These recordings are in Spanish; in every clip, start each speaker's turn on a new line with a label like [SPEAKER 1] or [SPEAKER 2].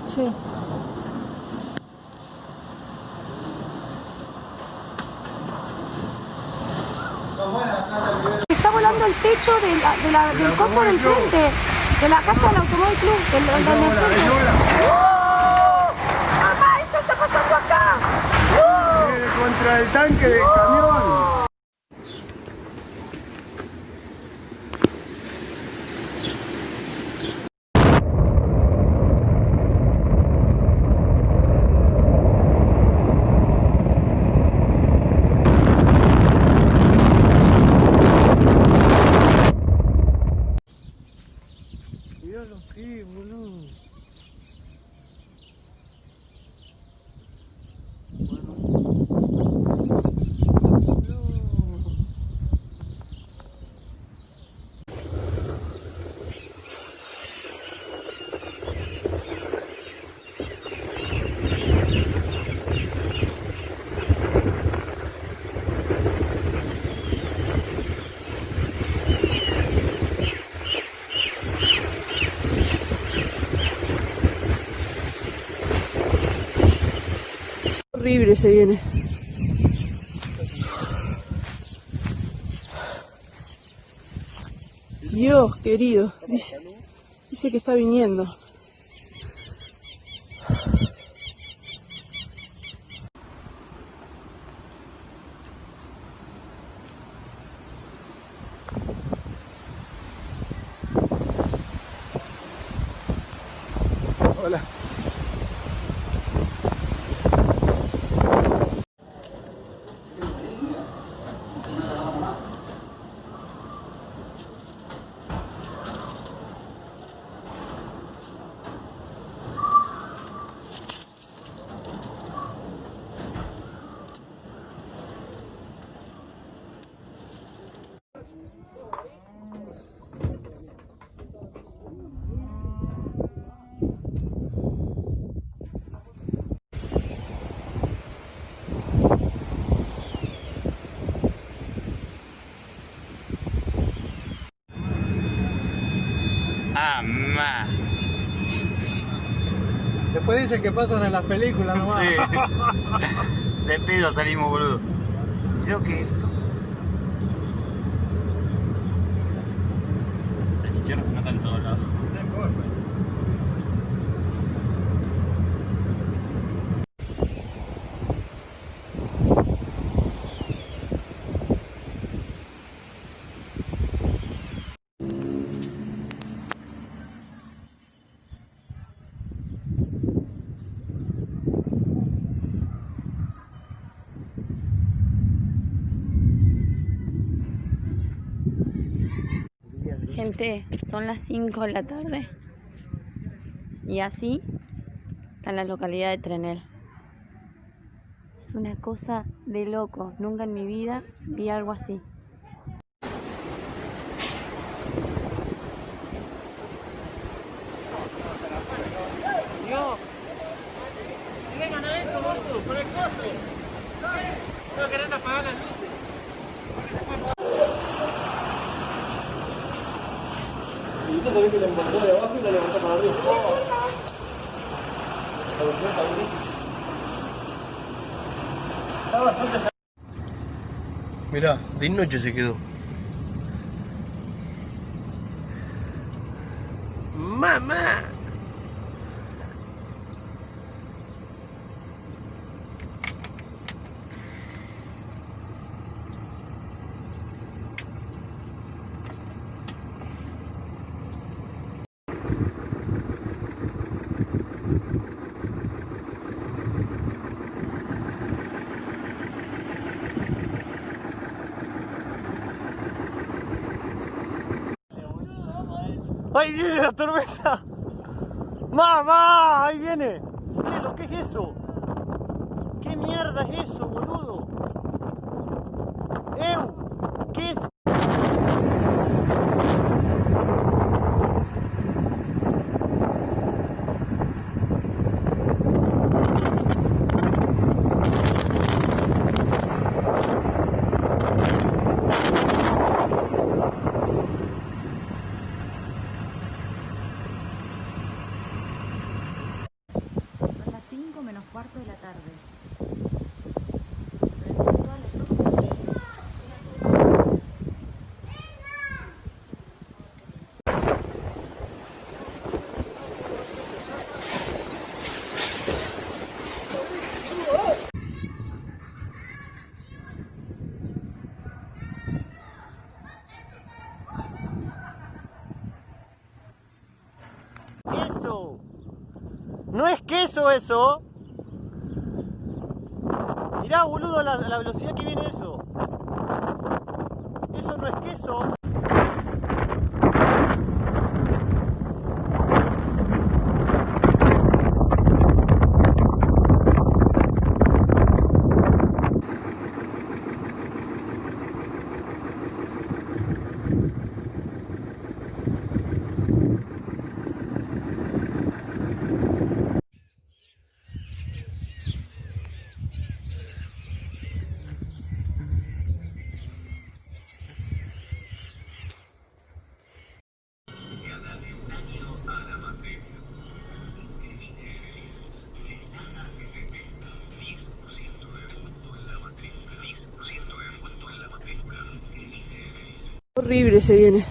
[SPEAKER 1] Sí. Está volando el techo del coso del frente, de la casa del Automóvil Club. ¡Mamá, esto está pasando acá!
[SPEAKER 2] Contra el tanque del camión. Mirá los pies, boludo.
[SPEAKER 1] Horrible se viene. Dios querido, dice que está viniendo.
[SPEAKER 2] Hola. Después dicen que pasan en las películas nomás.
[SPEAKER 3] Sí. De pedo salimos, boludo. Creo que esto. El chichero se nota en todos lados.
[SPEAKER 2] No importa.
[SPEAKER 4] Gente, son las 5 de la tarde y así está la localidad de Trenel. Es una cosa de loco, nunca en mi vida vi algo así.
[SPEAKER 2] Mirá, de noche se quedó. ¡Mamá! ¡Ahí viene la tormenta! ¡Mamá! ¡Ahí viene! Miren, ¿qué es eso? ¿Qué mierda es eso, boludo? ¡Ew! ¿Qué es? No es queso eso. Mirá, boludo, la velocidad que viene eso. Eso no es queso.
[SPEAKER 1] Horrible se viene.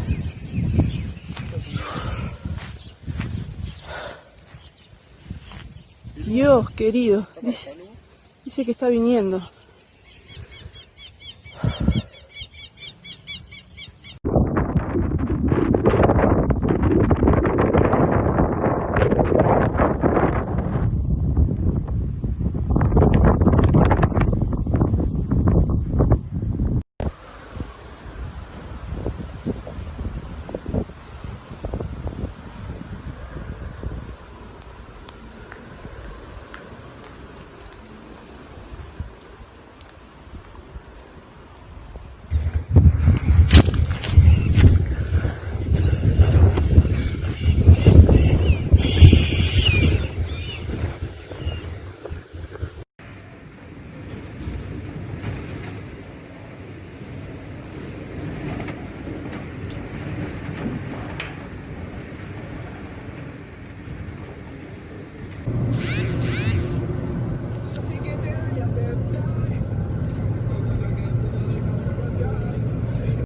[SPEAKER 1] Dios querido. Dice que está viniendo.